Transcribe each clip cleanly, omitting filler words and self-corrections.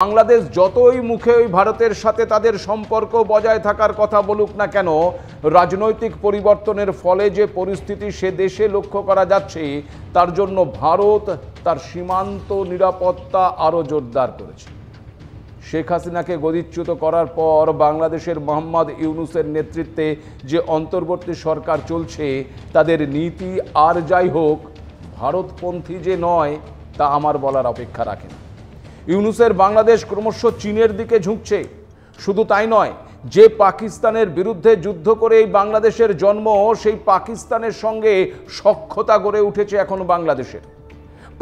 বাংলাদেশ যতই মুখে ওই ভারতের সাথে তাদের সম্পর্ক বজায় থাকার কথা বলুক না কেন, রাজনৈতিক পরিবর্তনের ফলে যে পরিস্থিতি সে দেশে লক্ষ্য করা যাচ্ছে, তার জন্য ভারত তার সীমান্ত নিরাপত্তা আরও জোরদার করেছে। শেখ হাসিনাকে গদিচ্যুত করার পর বাংলাদেশের মোহাম্মদ ইউনূসের নেতৃত্বে যে অন্তর্বর্তী সরকার চলছে, তাদের নীতি আর যাই হোক ভারতপন্থী যে নয় তা আমার বলার অপেক্ষা রাখে না। ইউনূসের বাংলাদেশ ক্রমশ চীনের দিকে ঝুঁকছে। শুধু তাই নয়, যে পাকিস্তানের বিরুদ্ধে যুদ্ধ করে এই বাংলাদেশের জন্ম, সেই পাকিস্তানের সঙ্গে সখ্যতা গড়ে উঠেছে এখন বাংলাদেশের।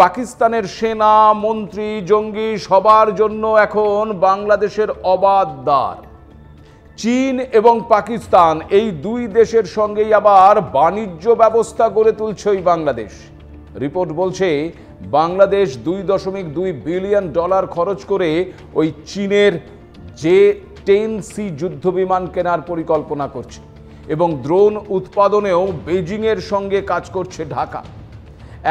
পাকিস্তানের সেনা, মন্ত্রী, জঙ্গি সবার জন্য এখন বাংলাদেশের অবাধ দ্বার। চীন এবং পাকিস্তান এই দুই দেশের সঙ্গেই আবার বাণিজ্য ব্যবস্থা গড়ে তুলছে ওই বাংলাদেশ। রিপোর্ট বলছে বাংলাদেশ $2.2 বিলিয়ন খরচ করে ওই চীনের J-10C যুদ্ধবিমান কেনার পরিকল্পনা করছে এবং ড্রোন উৎপাদনেও বেজিংয়ের সঙ্গে কাজ করছে ঢাকা।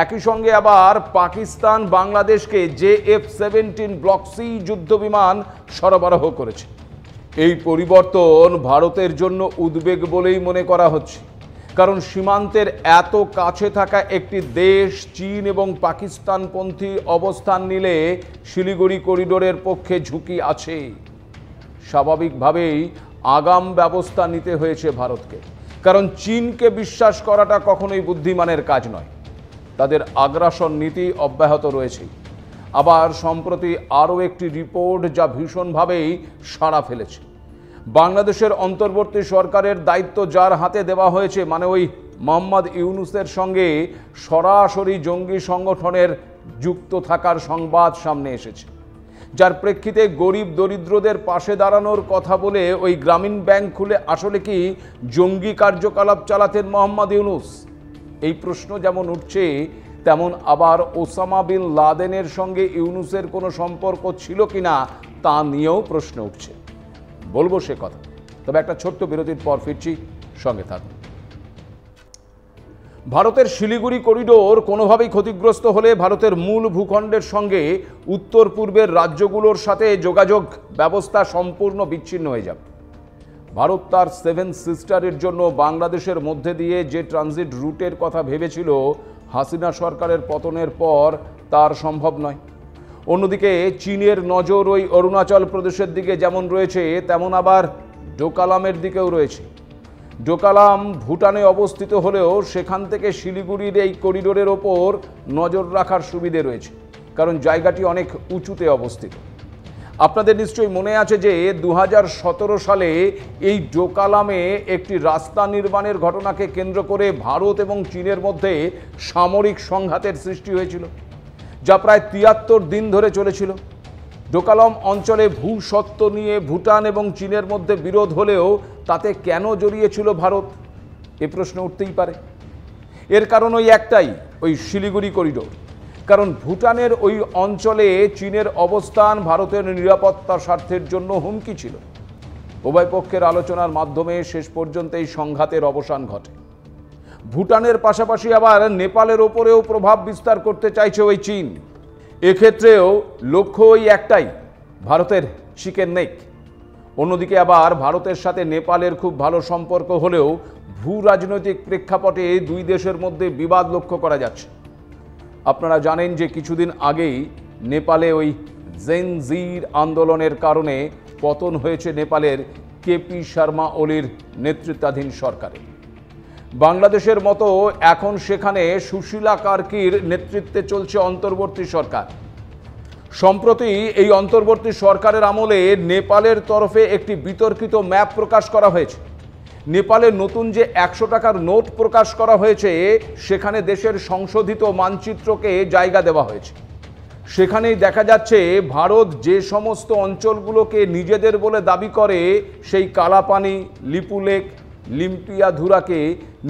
একই সঙ্গে আবার পাকিস্তান বাংলাদেশকে JF-17 ব্লক সি যুদ্ধবিমান সরবরাহ করেছে। এই পরিবর্তন ভারতের জন্য উদ্বেগ বলেই মনে করা হচ্ছে, কারণ সীমান্তের এত কাছে থাকা একটি দেশ চীন এবং পাকিস্তানপন্থী অবস্থান নিলে শিলিগুড়ি করিডোরের পক্ষে ঝুঁকি আছে। স্বাভাবিকভাবেই আগাম ব্যবস্থা নিতে হয়েছে ভারতকে, কারণ চীনকে বিশ্বাস করাটা কখনোই বুদ্ধিমানের কাজ নয়। তাদের আগ্রাসন নীতি অব্যাহত রয়েছে। আবার সম্প্রতি আরও একটি রিপোর্ট যা ভীষণভাবেই সাড়া ফেলেছে। বাংলাদেশের অন্তর্বর্তী সরকারের দায়িত্ব যার হাতে দেওয়া হয়েছে, মানে ওই মোহাম্মদ ইউনূসের সঙ্গে সরাসরি জঙ্গি সংগঠনের যুক্ত থাকার সংবাদ সামনে এসেছে, যার প্রেক্ষিতে গরিব দরিদ্রদের পাশে দাঁড়ানোর কথা বলে ওই গ্রামীণ ব্যাংক খুলে আসলে কি জঙ্গি কার্যকলাপ চালাতেন মোহাম্মদ ইউনূস? এই প্রশ্ন যেমন উঠছে, তেমন আবার ওসামা বিন লাদেনের সঙ্গে ইউনূসের কোনো সম্পর্ক ছিল কিনা তা নিয়েও প্রশ্ন উঠছে। বলবো সে কথা, তবে একটা ছোট্ট বিরতির পর ফিরছি, সঙ্গে থাকুন। ভারতের শিলিগুড়ি করিডোর কোনোভাবেই ক্ষতিগ্রস্ত হলে ভারতের মূল ভূখণ্ডের সঙ্গে উত্তর পূর্বের রাজ্যগুলোর সাথে যোগাযোগ ব্যবস্থা সম্পূর্ণ বিচ্ছিন্ন হয়ে যাবে। ভারত তার 7 সিস্টারের জন্য বাংলাদেশের মধ্যে দিয়ে যে ট্রানজিট রুটের কথা ভেবেছিল, হাসিনা সরকারের পতনের পর তার সম্ভব নয়। অন্যদিকে চীনের নজর ওই অরুণাচল প্রদেশের দিকে যেমন রয়েছে, তেমন আবার ডোকালামের দিকেও রয়েছে। ডোকালাম ভুটানে অবস্থিত হলেও সেখান থেকে শিলিগুড়ির এই করিডোরের ওপর নজর রাখার সুবিধে রয়েছে, কারণ জায়গাটি অনেক উঁচুতে অবস্থিত। আপনাদের নিশ্চয়ই মনে আছে যে 2017 সালে এই ডোকালামে একটি রাস্তা নির্মাণের ঘটনাকে কেন্দ্র করে ভারত এবং চীনের মধ্যে সামরিক সংঘাতের সৃষ্টি হয়েছিল, যা প্রায় 73 দিন ধরে চলেছিল। ডোকালাম অঞ্চলে ভূস্বত্ব নিয়ে ভুটান এবং চীনের মধ্যে বিরোধ হলেও তাতে কেন জড়িয়েছিল ভারত, এ প্রশ্ন উঠতেই পারে। এর কারণ ওই একটাই, ওই শিলিগুড়ি করিডোর। কারণ ভুটানের ওই অঞ্চলে চীনের অবস্থান ভারতের নিরাপত্তা স্বার্থের জন্য হুমকি ছিল। উভয় পক্ষের আলোচনার মাধ্যমে শেষ পর্যন্ত এই সংঘাতের অবসান ঘটে। ভুটানের পাশাপাশি আবার নেপালের ওপরেও প্রভাব বিস্তার করতে চাইছে ওই চীন। এক্ষেত্রেও লক্ষ্য ওই একটাই, ভারতের চিকেন নেক। অন্যদিকে আবার ভারতের সাথে নেপালের খুব ভালো সম্পর্ক হলেও ভূ রাজনৈতিক প্রেক্ষাপটে দুই দেশের মধ্যে বিবাদ লক্ষ্য করা যাচ্ছে। আপনারা জানেন যে কিছুদিন আগেই নেপালে ওই জেনজির আন্দোলনের কারণে পতন হয়েছে নেপালের কেপি শর্মা ওলির নেতৃত্বাধীন সরকারে। বাংলাদেশের মতো এখন সেখানে সুশীলা কার্কির নেতৃত্বে চলছে অন্তর্বর্তী সরকার। সম্প্রতি এই অন্তর্বর্তী সরকারের আমলে নেপালের তরফে একটি বিতর্কিত ম্যাপ প্রকাশ করা হয়েছে। নেপালের নতুন যে 100 টাকার নোট প্রকাশ করা হয়েছে, সেখানে দেশের সংশোধিত মানচিত্রকে জায়গা দেওয়া হয়েছে। সেখানেই দেখা যাচ্ছে ভারত যে সমস্ত অঞ্চলগুলোকে নিজেদের বলে দাবি করে, সেই কালাপানি, লিপুলেক, লিম্পিয়াধুরাকে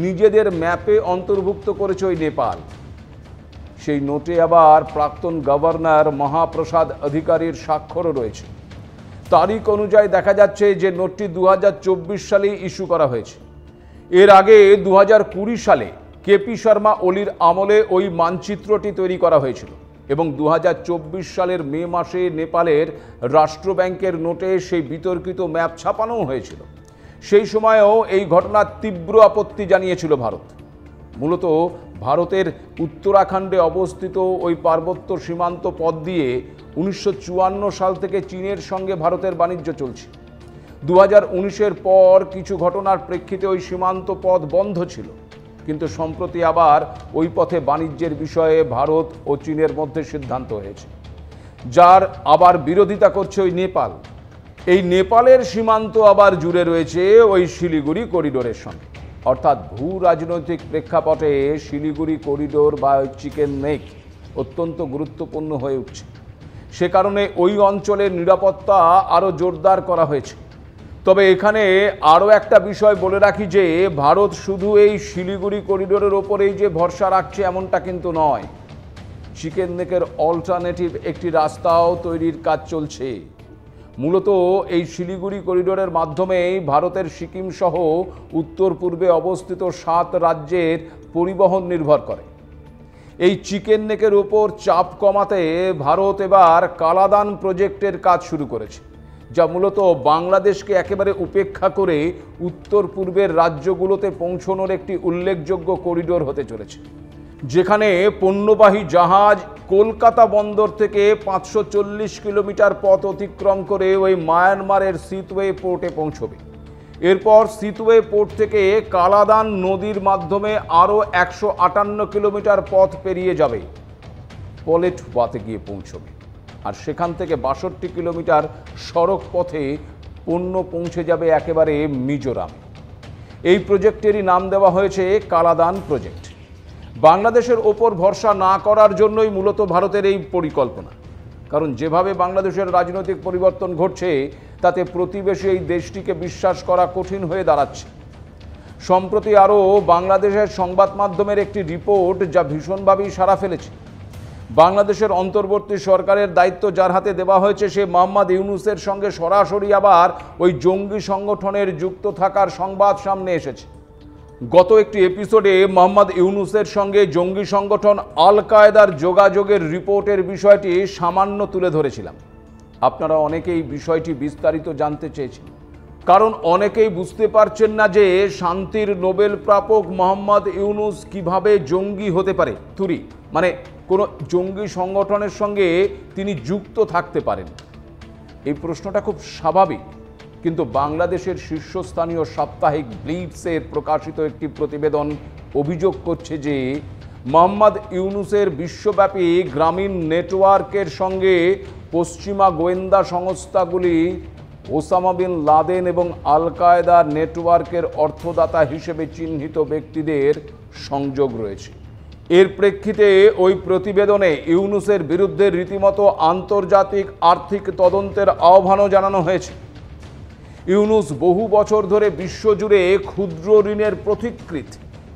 নিজেদের ম্যাপে অন্তর্ভুক্ত করেছে ওই নেপাল। সেই নোটে আবার প্রাক্তন গভর্নর মহাপ্রসাদ অধিকারীর স্বাক্ষরও রয়েছে। তারিখ অনুযায়ী দেখা যাচ্ছে যে নোটটি 2024 সালে ইস্যু করা হয়েছে। এর আগে 2020 সালে কেপি শর্মা ওলির আমলে ওই মানচিত্রটি তৈরি করা হয়েছিল। এবং 2024 সালের মে মাসে নেপালের রাষ্ট্রব্যাংকের নোটে সেই বিতর্কিত ম্যাপ ছাপানো হয়েছিল। সেই সময়েও এই ঘটনার তীব্র আপত্তি জানিয়েছিল ভারত। মূলত ভারতের উত্তরাখণ্ডে অবস্থিত ওই পার্বত্য সীমান্ত পথ দিয়ে 1954 সাল থেকে চীনের সঙ্গে ভারতের বাণিজ্য চলছে। 2019-এর পর কিছু ঘটনার প্রেক্ষিতে ওই সীমান্ত পথ বন্ধ ছিল, কিন্তু সম্প্রতি আবার ওই পথে বাণিজ্যের বিষয়ে ভারত ও চীনের মধ্যে সিদ্ধান্ত হয়েছে, যার আবার বিরোধিতা করছে ওই নেপাল। এই নেপালের সীমান্ত আবার জুড়ে রয়েছে ওই শিলিগুড়ি করিডোরের সঙ্গে, অর্থাৎ ভূ রাজনৈতিক প্রেক্ষাপটে শিলিগুড়ি করিডোর বা চিকেন নেক অত্যন্ত গুরুত্বপূর্ণ হয়ে উঠছে। সে কারণে ওই অঞ্চলের নিরাপত্তা আরও জোরদার করা হয়েছে। তবে এখানে আরও একটা বিষয় বলে রাখি যে ভারত শুধু এই শিলিগুড়ি করিডোরের ওপরেই যে ভরসা রাখছে এমনটা কিন্তু নয়। চিকেন নেকের অল্টারনেটিভ একটি রাস্তাও তৈরির কাজ চলছে। মূলত এই শিলিগুড়ি করিডোরের মাধ্যমেই ভারতের সিকিম সহ উত্তর পূর্বে অবস্থিত 7 রাজ্যের পরিবহন নির্ভর করে। এই চিকেন নেকের ওপর চাপ কমাতে ভারত এবার কালাদান প্রজেক্টের কাজ শুরু করেছে, যা মূলত বাংলাদেশকে একেবারে উপেক্ষা করে উত্তর পূর্বের রাজ্যগুলোতে পৌঁছানোর একটি উল্লেখযোগ্য করিডোর হতে চলেছে, যেখানে পণ্যবাহী জাহাজ কলকাতা বন্দর থেকে 540 কিলোমিটার পথ অতিক্রম করে ওই মায়ানমারের সিতওয়ে পোর্টে পৌঁছবে। এরপর সিতওয়ে পোর্ট থেকে কালাদান নদীর মাধ্যমে আরও 158 কিলোমিটার পথ পেরিয়ে যাবে, পলেটওয়াতে গিয়ে পৌঁছবে। আর সেখান থেকে 62 কিলোমিটার সড়ক পথে পণ্য পৌঁছে যাবে একেবারে মিজোরামে। এই প্রজেক্টেরই নাম দেওয়া হয়েছে কালাদান প্রজেক্ট। বাংলাদেশের ওপর ভরসা না করার জন্যই মূলত ভারতের এই পরিকল্পনা, কারণ যেভাবে বাংলাদেশের রাজনৈতিক পরিবর্তন ঘটছে তাতে প্রতিবেশী এই দেশটিকে বিশ্বাস করা কঠিন হয়ে দাঁড়াচ্ছে। সম্প্রতি আরও বাংলাদেশের সংবাদ মাধ্যমের একটি রিপোর্ট যা ভীষণভাবেই সাড়া ফেলেছে। বাংলাদেশের অন্তর্বর্তী সরকারের দায়িত্ব যার হাতে দেওয়া হয়েছে সে মোহাম্মদ ইউনূসের সঙ্গে সরাসরি আবার ওই জঙ্গি সংগঠনের যুক্ত থাকার সংবাদ সামনে এসেছে। গত একটি এপিসোডে মোহাম্মদ ইউনূসের সঙ্গে জঙ্গি সংগঠন আল কায়েদার যোগাযোগের রিপোর্টের বিষয়টি সামান্য তুলে ধরেছিলাম। আপনারা অনেকেই বিষয়টি বিস্তারিত জানতে চেয়েছেন, কারণ অনেকেই বুঝতে পারছেন না যে শান্তির নোবেল প্রাপক মোহাম্মদ ইউনূস কিভাবে জঙ্গি হতে পারে। তুরি মানে কোনো জঙ্গি সংগঠনের সঙ্গে তিনি যুক্ত থাকতে পারেন, এই প্রশ্নটা খুব স্বাভাবিক। কিন্তু বাংলাদেশের শীর্ষস্থানীয় সাপ্তাহিক ব্লিটসের প্রকাশিত একটি প্রতিবেদন অভিযোগ করছে যে মোহাম্মদ ইউনূসের বিশ্বব্যাপী গ্রামীণ নেটওয়ার্কের সঙ্গে পশ্চিমা গোয়েন্দা সংস্থাগুলি ওসামা বিন লাদেন এবং আল কায়েদার নেটওয়ার্কের অর্থদাতা হিসেবে চিহ্নিত ব্যক্তিদের সংযোগ রয়েছে। এর প্রেক্ষিতে ওই প্রতিবেদনে ইউনূসের বিরুদ্ধে রীতিমতো আন্তর্জাতিক আর্থিক তদন্তের আহ্বানও জানানো হয়েছে। ইউনূস বহু বছর ধরে বিশ্বজুড়ে ক্ষুদ্র ঋণের পথিকৃৎ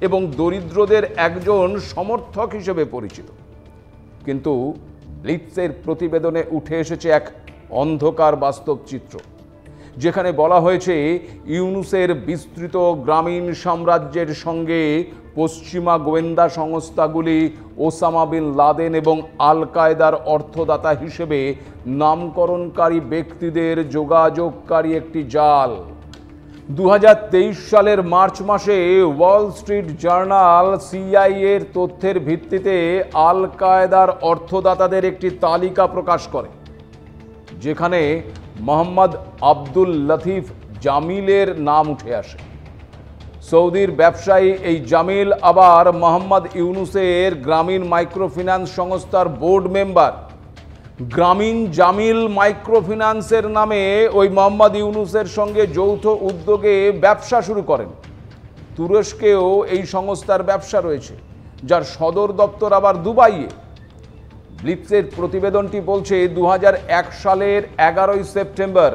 এবং দরিদ্রদের একজন সমর্থক হিসেবে পরিচিত। কিন্তু ব্লিটসের প্রতিবেদনে উঠে এসেছে এক অন্ধকার বাস্তব চিত্র, যেখানে বলা হয়েছে ইউনূসের বিস্তৃত গ্রামীণ সাম্রাজ্যের সঙ্গে পশ্চিমা গোয়েন্দা সংস্থাগুলি ওসামা বিন লাদেন এবং আল কায়েদার অর্থদাতা হিসেবে নামকরণকারী ব্যক্তিদের যোগাযোগকারী একটি জাল। 2023 সালের মার্চ মাসে ওয়াল স্ট্রিট জার্নাল সিআইএর তথ্যের ভিত্তিতে আল কায়েদার অর্থদাতাদের একটি তালিকা প্রকাশ করে, যেখানে মোহাম্মদ আব্দুল লতিফ জামিলের নাম উঠে আসে। সৌদির ব্যবসায়ী এই জামিল আবার মোহাম্মদ ইউনূসের গ্রামীণ মাইক্রোফিন্যান্স সংস্থার বোর্ড মেম্বার। গ্রামীণ জামিল মাইক্রোফিন্যান্সের নামে ওই মোহাম্মদ ইউনূসের সঙ্গে যৌথ উদ্যোগে ব্যবসা শুরু করেন। তুরস্কেও এই সংস্থার ব্যবসা রয়েছে, যার সদর দপ্তর আবার দুবাইয়ে। ব্লিটসের প্রতিবেদনটি বলছে 2001 সালের 11 সেপ্টেম্বর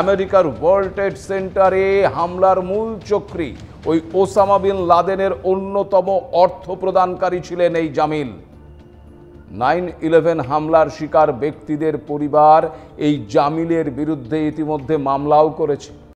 আমেরিকার ওয়ার্ল্ড ট্রেড সেন্টারে হামলার মূল চক্রী ওই ওসামা বিন লাদেনের অন্যতম অর্থ প্রদানকারী ছিলেন এই জামিল। 9/11 হামলার শিকার ব্যক্তিদের পরিবার এই জামিলের বিরুদ্ধে ইতিমধ্যে মামলাও করেছে।